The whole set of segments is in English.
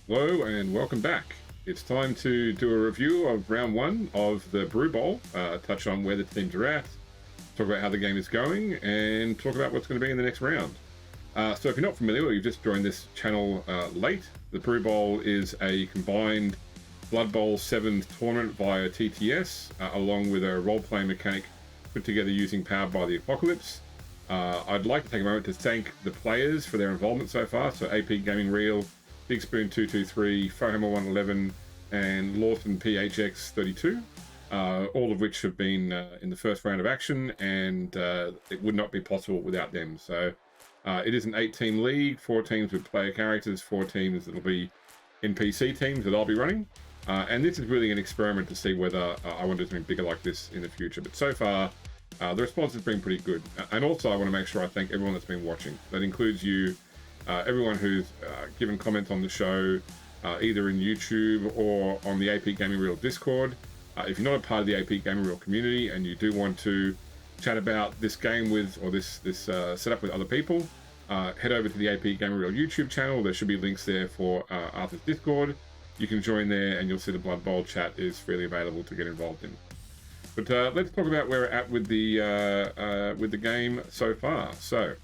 Hello and welcome back. It's time to do a review of round one of the Brew Bowl, touch on where the teams are at, talk about how the game is going, and talk about what's going to be in the next round. So if you're not familiar or you've just joined this channel late, the Brew Bowl is a combined Blood Bowl 7 tournament via TTS, along with a role-playing mechanic put together using Powered by the Apocalypse. I'd like to take a moment to thank the players for their involvement so far, so AP Gaming Reel, Big Spoon 223, Fohammer 111, and Lawson PHX 32, all of which have been in the first round of action, and it would not be possible without them. So it is an 8-team league, 4 teams with player characters, 4 teams that'll be NPC teams that I'll be running. And this is really an experiment to see whether I want to do something bigger like this in the future. But so far, the response has been pretty good. And also, I want to make sure I thank everyone that's been watching. That includes you, everyone who's given comments on the show, either in YouTube or on the AP Gaming Reel Discord. If you're not a part of the AP Gaming Reel community and you do want to chat about this game with, or this setup with other people, head over to the AP Gaming Reel YouTube channel. There should be links there for Arthur's Discord. You can join there and you'll see the Blood Bowl chat is freely available to get involved in. But let's talk about where we're at with the game so far. So,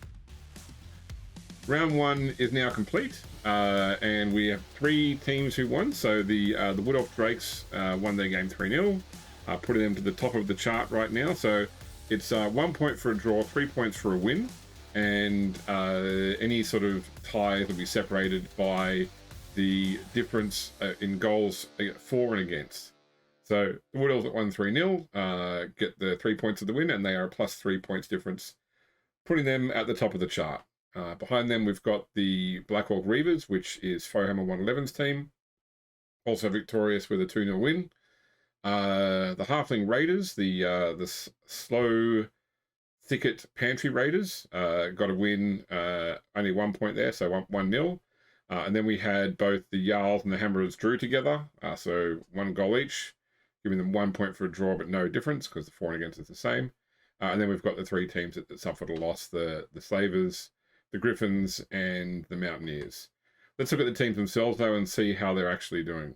round one is now complete, and we have 3 teams who won. So the Wood Elf Drakes won their game 3-0, putting them to the top of the chart right now. So it's 1 point for a draw, 3 points for a win, and any sort of ties will be separated by the difference in goals for and against. So the Wood Elves at 1-3-0 get the 3 points of the win, and they are a plus 3 points difference, putting them at the top of the chart. Behind them, we've got the Black Hawk Reaverz, which is Fohammer 111's team, also victorious with a 2-0 win. The Halfling Raiders, the Sloe, Thicket, Pantry Raiders, got a win, only 1 point there, so 1-0. And then we had both the Jarls and the Hammerers drew together, so 1 goal each, giving them 1 point for a draw, but no difference because the for and against is the same. And then we've got the 3 teams that suffered a loss: the Slavers, the Griffons, and the Mountaineers. Let's look at the teams themselves, though, and see how they're actually doing.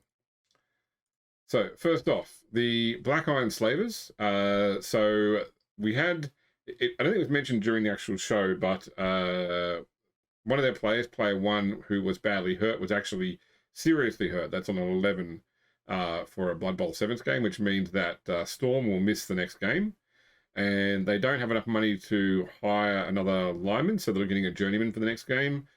So, first off, the Black Iron Slavers. So, we had, I don't think it was mentioned during the actual show, but one of their players, player 1, who was badly hurt, was actually seriously hurt. That's on an 11 for a Blood Bowl 7th game, which means that Storm will miss the next game. And they don't have enough money to hire another lineman, so they're getting a journeyman for the next game.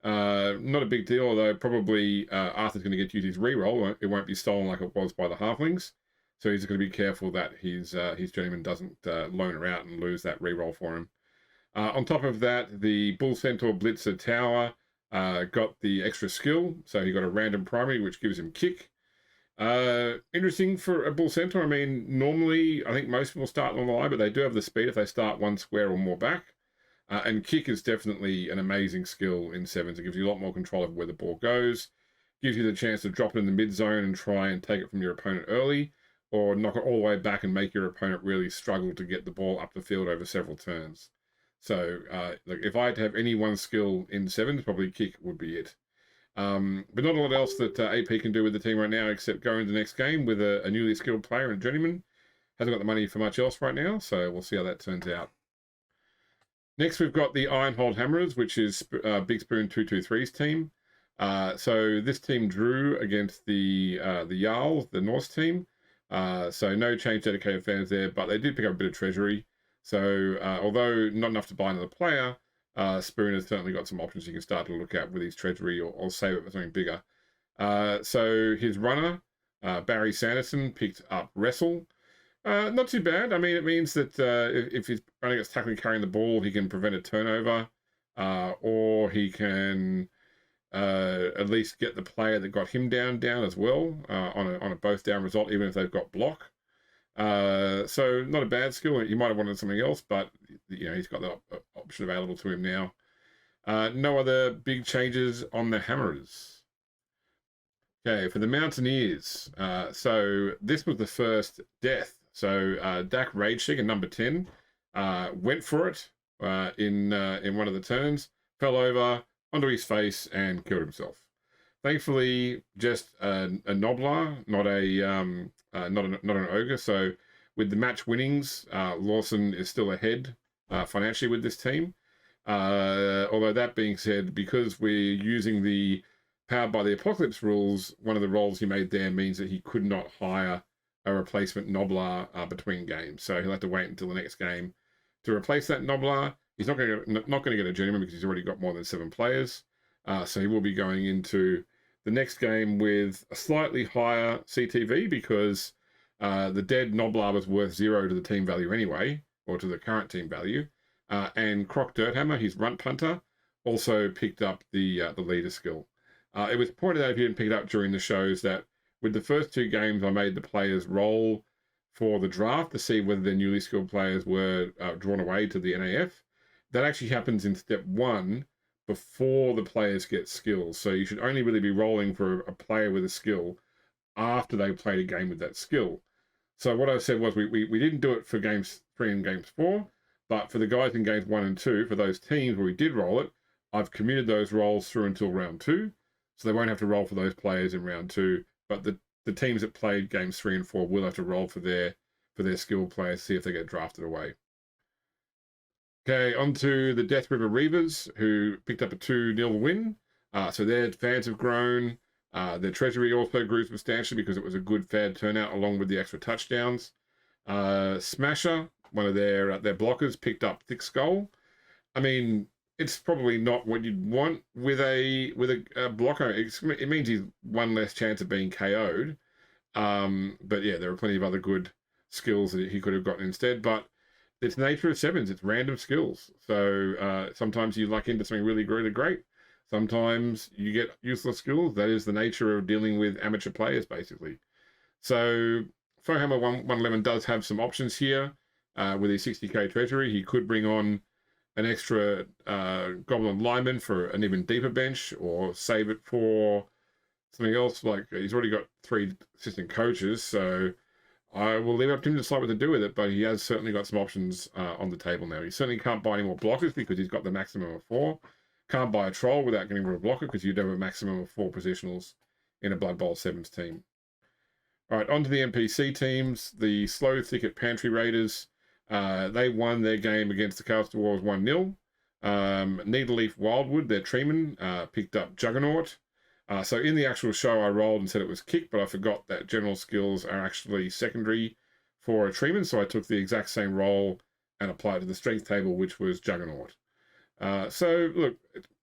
Not a big deal, although probably Arthur's going to get to use his reroll. It won't be stolen like it was by the Halflings, so he's going to be careful that his journeyman doesn't loan her out and lose that reroll for him. On top of that, the Bull Centaur Blitzer Tower got the extra skill, so he got a random primary, which gives him kick. Interesting for a Bull Centaur. I mean, normally I think most people start on the line, but they do have the speed if they start 1 square or more back. And kick is definitely an amazing skill in 7s. It gives you a lot more control over where the ball goes, gives you the chance to drop it in the mid zone and try and take it from your opponent early, or knock it all the way back and make your opponent really struggle to get the ball up the field over several turns. So, like if I had to have any one skill in 7s, probably kick would be it. But not a lot else that AP can do with the team right now, except go into the next game with a newly skilled player and a journeyman. Hasn't got the money for much else right now, so we'll see how that turns out. Next, we've got the Ironhold Hammerers, which is Big Spoon 223's team. So this team drew against the Jarls, the Norse team. So no change dedicated fans there, but they did pick up a bit of treasury. So although not enough to buy another player, Spoon has certainly got some options you can start to look at with his treasury, or save it for something bigger. So his runner, Barry Sanderson, picked up Wrestle. Not too bad. I mean, it means that if his runner gets tackling carrying the ball, he can prevent a turnover, or he can at least get the player that got him down as well on a both down result, even if they've got block. So not a bad skill. He might have wanted something else, but he's got the option available to him now. No other big changes on the Hammerers. Okay, for the Mountaineers. So this was the first death. So Dak Rageseeker, number 10, went for it in one of the turns, fell over onto his face and killed himself. Thankfully, just a Noblar, not an ogre. So with the match winnings, Lawson is still ahead financially with this team. Although that being said, because we're using the Powered by the Apocalypse rules, one of the rolls he made there means that he could not hire a replacement Noblar between games. So he'll have to wait until the next game to replace that Noblar. He's not going to get a journeyman because he's already got more than 7 players. So he will be going into the next game with a slightly higher CTV because the dead Noblar was worth 0 to the team value anyway, or to the current team value. And Croc Dirthammer, his runt punter, also picked up the leader skill. It was pointed out, if you didn't pick it up during the shows, that with the first 2 games, I made the players roll for the draft to see whether their newly skilled players were drawn away to the NAF. That actually happens in step 1 before the players get skills. So you should only really be rolling for a player with a skill after they played a game with that skill. So what I said was we didn't do it for games 3 and games 4, but for the guys in games 1 and 2, for those teams where we did roll it, I've commuted those rolls through until round 2, so they won't have to roll for those players in round 2. But the teams that played games 3 and 4 will have to roll for their skilled players, see if they get drafted away. Okay, on to the Death River Reaverz, who picked up a 2-0 win. So their fans have grown. Their treasury also grew substantially because it was a good fair turnout along with the extra touchdowns. Smasher, one of their blockers, picked up Thick Skull. I mean, it's probably not what you'd want with a blocker. It means he's one less chance of being KO'd. But yeah, there are plenty of other good skills that he could have gotten instead. But it's nature of 7s. It's random skills. So sometimes you luck into something really, really great. Sometimes you get useless skills. That is the nature of dealing with amateur players, basically. So Foehammer 111 does have some options here. With his 60k treasury, he could bring on an extra Goblin lineman for an even deeper bench, or save it for something else. Like, he's already got 3 assistant coaches, so I will leave it up to him to decide what to do with it, but he has certainly got some options on the table now. He certainly can't buy any more blockers because he's got the maximum of 4. Can't buy a troll without getting rid of a blocker because you'd have a maximum of 4 positionals in a Blood Bowl 7s team. All right, on to the NPC teams. The Sloe, Thicket, Pantry Raiders. They won their game against the Chaos Dwarves 1-0. Needleleaf Wildwood, their treeman, picked up Juggernaut. So in the actual show, I rolled and said it was kick, but I forgot that general skills are actually secondary for a treeman, so I took the exact same roll and applied it to the strength table, which was Juggernaut. So look,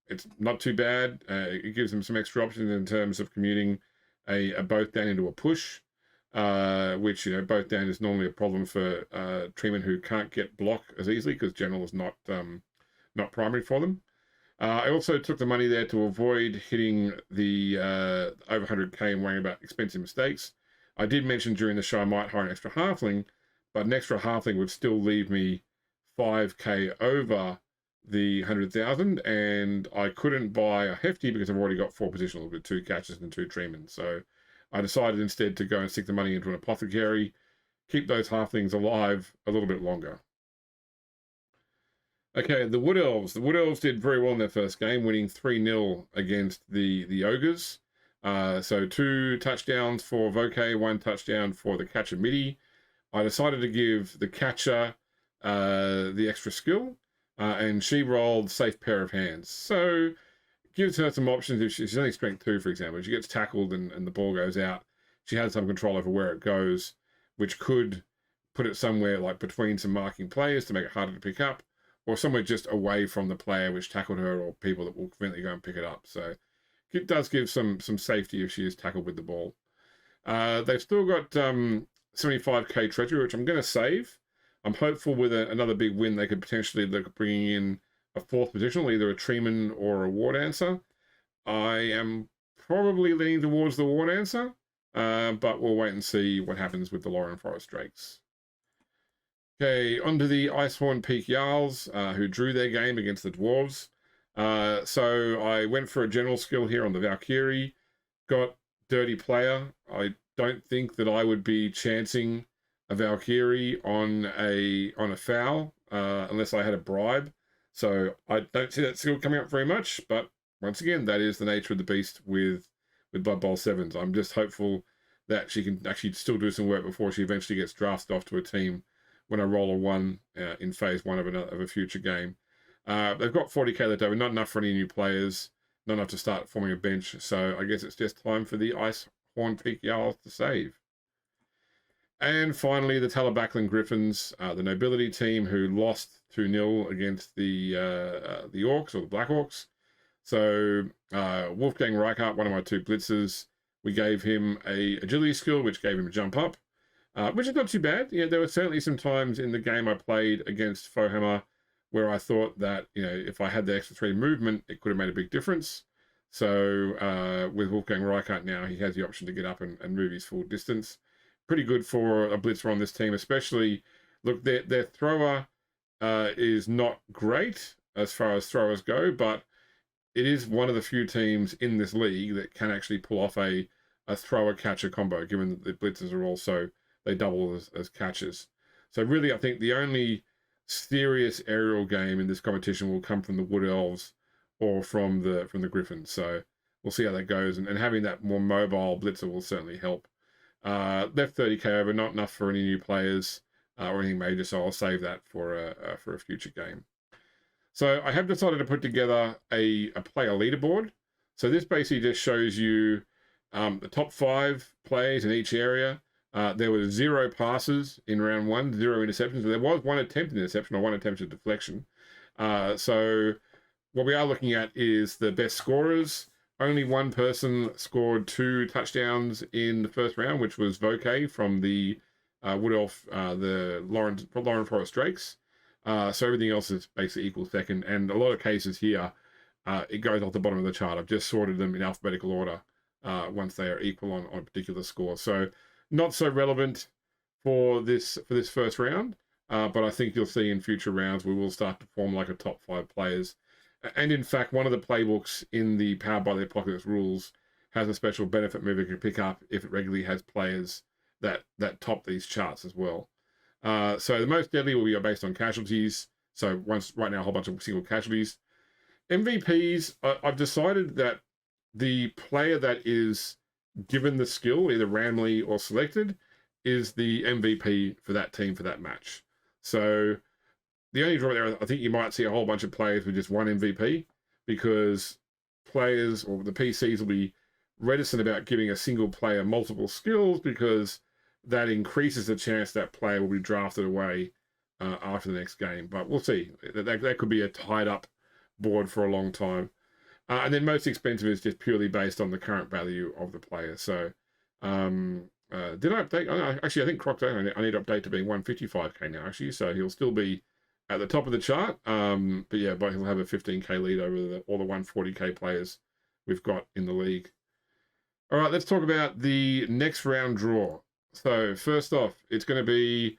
it's not too bad. It gives them some extra options in terms of commuting a both down into a push, which, you know, both down is normally a problem for treemen who can't get block as easily because general is not primary for them. I also took the money there to avoid hitting the over 100k and worrying about expensive mistakes. I did mention during the show I might hire an extra halfling, but an extra halfling would still leave me 5k over the 100,000, and I couldn't buy a hefty because I've already got 4 positionals with 2 catches and 2 treemen. So I decided instead to go and stick the money into an apothecary, keep those halflings alive a little bit longer. Okay, the Wood Elves. The Wood Elves did very well in their first game, winning 3-0 against the Ogres. So 2 touchdowns for Voke, 1 touchdown for the catcher Midi. I decided to give the catcher the extra skill, and she rolled safe pair of hands. So it gives her some options. If she's only strength 2, for example, if she gets tackled and the ball goes out, she has some control over where it goes, which could put it somewhere like between some marking players to make it harder to pick up, or somewhere just away from the player which tackled her, or people that will conveniently go and pick it up. So it does give some safety if she is tackled with the ball. They've still got 75k treasury, which I'm going to save. I'm hopeful with another big win they could potentially look at bringing in a 4th positional, either a treeman or a ward answer. I am probably leaning towards the ward answer, but we'll wait and see what happens with the Loren Forest Drakes. Okay, on to the Icehorn Peak Jarls, who drew their game against the Dwarves. So I went for a general skill here on the Valkyrie, got Dirty Player. I don't think that I would be chancing a Valkyrie on a foul unless I had a bribe. So I don't see that skill coming up very much, but once again, that is the nature of the beast with with Blood Bowl 7s. I'm just hopeful that she can actually still do some work before she eventually gets drafted off to a team when I roll a 1 in phase 1 of a future game. They've got 40k left over, not enough for any new players, not enough to start forming a bench. So I guess it's just time for the Icehorn Peak Jarls to save. And finally, the Talabecland Griffons, the nobility team who lost 2-0 against the Orcs, or the Black Orcs. So Wolfgang Reichert, one of my 2 blitzers, we gave him a agility skill, which gave him a jump up, which is not too bad. Yeah, there were certainly some times in the game I played against Foehammer where I thought that, if I had the extra 3 movement, it could have made a big difference. So with Wolfgang Reichert now, he has the option to get up and move his full distance. Pretty good for a blitzer on this team, especially, look, their thrower is not great as far as throwers go, but it is one of the few teams in this league that can actually pull off a thrower-catcher combo, given that the blitzers are also, they double as catchers. So really, I think the only serious aerial game in this competition will come from the Wood Elves or from the Griffins. So we'll see how that goes, and having that more mobile blitzer will certainly help. Left 30k over, not enough for any new players or anything major, so I'll save that for a future game. So I have decided to put together a player leaderboard. So this basically just shows you the top 5 players in each area. There were 0 passes in round 1, 0 interceptions. There was 1 attempt at interception or 1 attempt at deflection. So what we are looking at is the best scorers. Only 1 person scored 2 touchdowns in the first round, which was Voke from the Wood Elf, the Loren Forest Drakes. So everything else is basically equal second. And a lot of cases here, it goes off the bottom of the chart. I've just sorted them in alphabetical order once they are equal on a particular score. So not so relevant for this first round, but I think you'll see in future rounds we will start to form like a top 5 players. And in fact, one of the playbooks in the Powered by the Apocalypse rules has a special benefit move you can pick up if it regularly has players that top these charts as well. So the most deadly will be based on casualties. So right now, a whole bunch of single casualties. MVPs, I've decided that the player that is given the skill, either randomly or selected, is the MVP for that team for that match. So the only draw there, I think you might see a whole bunch of players with just 1 MVP, because players or the PCs will be reticent about giving a single player multiple skills, because that increases the chance that player will be drafted away after the next game. But we'll see. That could be a tied up board for a long time. And then most expensive is just purely based on the current value of the player. So did I update? Actually, I think Croc's I need to update to being 155k now, actually. So he'll still be at the top of the chart. But yeah, but he'll have a 15k lead over all the 140k players we've got in the league. All right, let's talk about the next round draw. So first off, it's going to be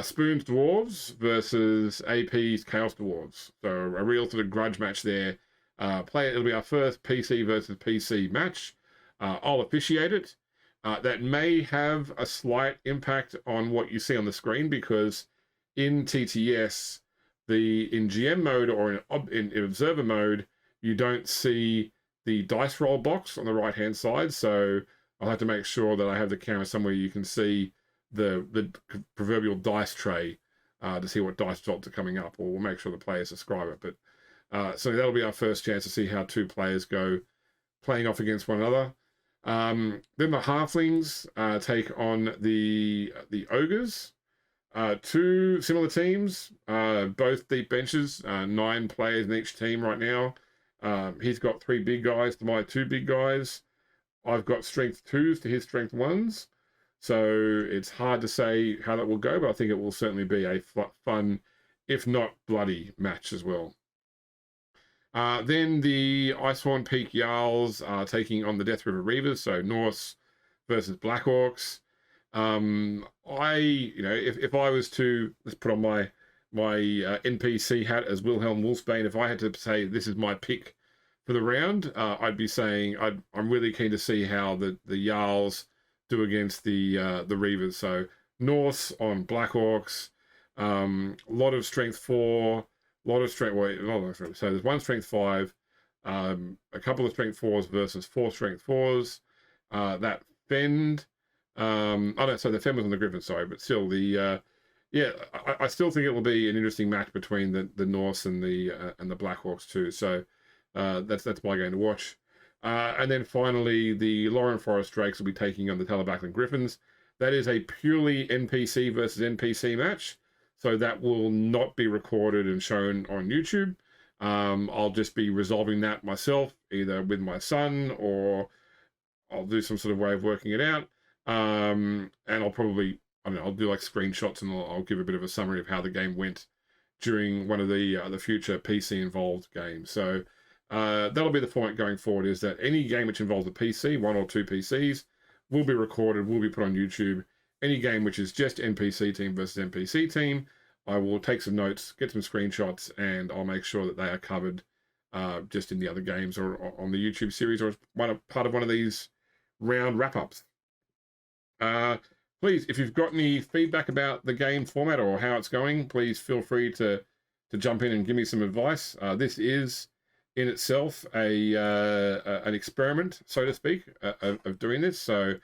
Spoon's Dwarves versus AP's Chaos Dwarves. So a real sort of grudge match there. It'll be our first PC versus PC match. I'll officiate it. That may have a slight impact on what you see on the screen, because in TTS, in GM mode or in observer mode, you don't see the dice roll box on the right hand side. So I'll have to make sure that I have the camera somewhere you can see the proverbial dice tray to see what dice results are coming up, or we'll make sure the players describe it. But so that'll be our first chance to see how 2 players go playing off against one another. Then the Halflings take on the Ogres. 2 similar teams, both deep benches, 9 players in each team right now. He's got 3 big guys to my 2 big guys. I've got strength 2s to his strength 1s. So it's hard to say how that will go, but I think it will certainly be a fun, if not bloody, match as well. Then the Icehorn Peak Jarls are taking on the Death River Reaverz, so Norse versus Black Orcs. If I was to, let's put on my NPC hat as Wilhelm Wolfsbane, if I had to say this is my pick for the round, I'd be saying I'm really keen to see how the Jarls do against the Reaverz. So Norse on Black Orcs, lot of strength 4, lot of strength. So there's 1 strength 5, a couple of strength 4s versus 4 strength 4s. That Fend, oh no, so the Fend was on the Griffin, sorry, but still yeah, I still think it will be an interesting match between the Norse and the Blackhawks too. So that's my game to watch. And then finally, the Loren Forest Drakes will be taking on the Talabecland Griffons. That is a purely NPC versus NPC match, so that will not be recorded and shown on YouTube. I'll just be resolving that myself, either with my son, or I'll do some sort of way of working it out. And I'll probably, I'll do like screenshots, and I'll give a bit of a summary of how the game went during one of the future PC involved games. So that'll be the format going forward, is that any game which involves a PC, 1 or 2 PCs, will be recorded, will be put on YouTube. Any game which is just NPC team versus NPC team, I will take some notes, get some screenshots, and I'll make sure that they are covered just in the other games or on the YouTube series, or as part of one of these round wrap-ups. Please, if you've got any feedback about the game format or how it's going, please feel free to jump in and give me some advice. This is in itself an experiment, so to speak, of doing this. So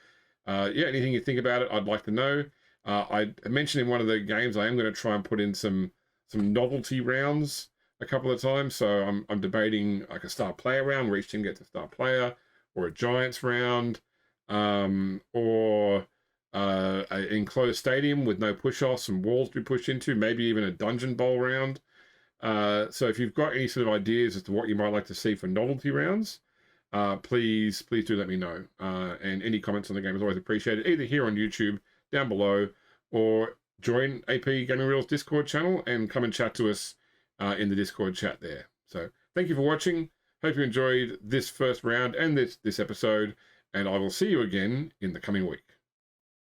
yeah, anything you think about it, I'd like to know. I mentioned in one of the games I am going to try and put in some novelty rounds a couple of times. So I'm debating like a star player round where each team gets a star player, or a giants round, or an enclosed stadium with no push-offs and walls to be pushed into, maybe even a dungeon bowl round. So if you've got any sort of ideas as to what you might like to see for novelty rounds, please do let me know. And any comments on the game is always appreciated, either here on YouTube, down below, or join AP Gaming Reels Discord channel and come and chat to us in the Discord chat there. So thank you for watching. Hope you enjoyed this first round and this episode, and I will see you again in the coming week.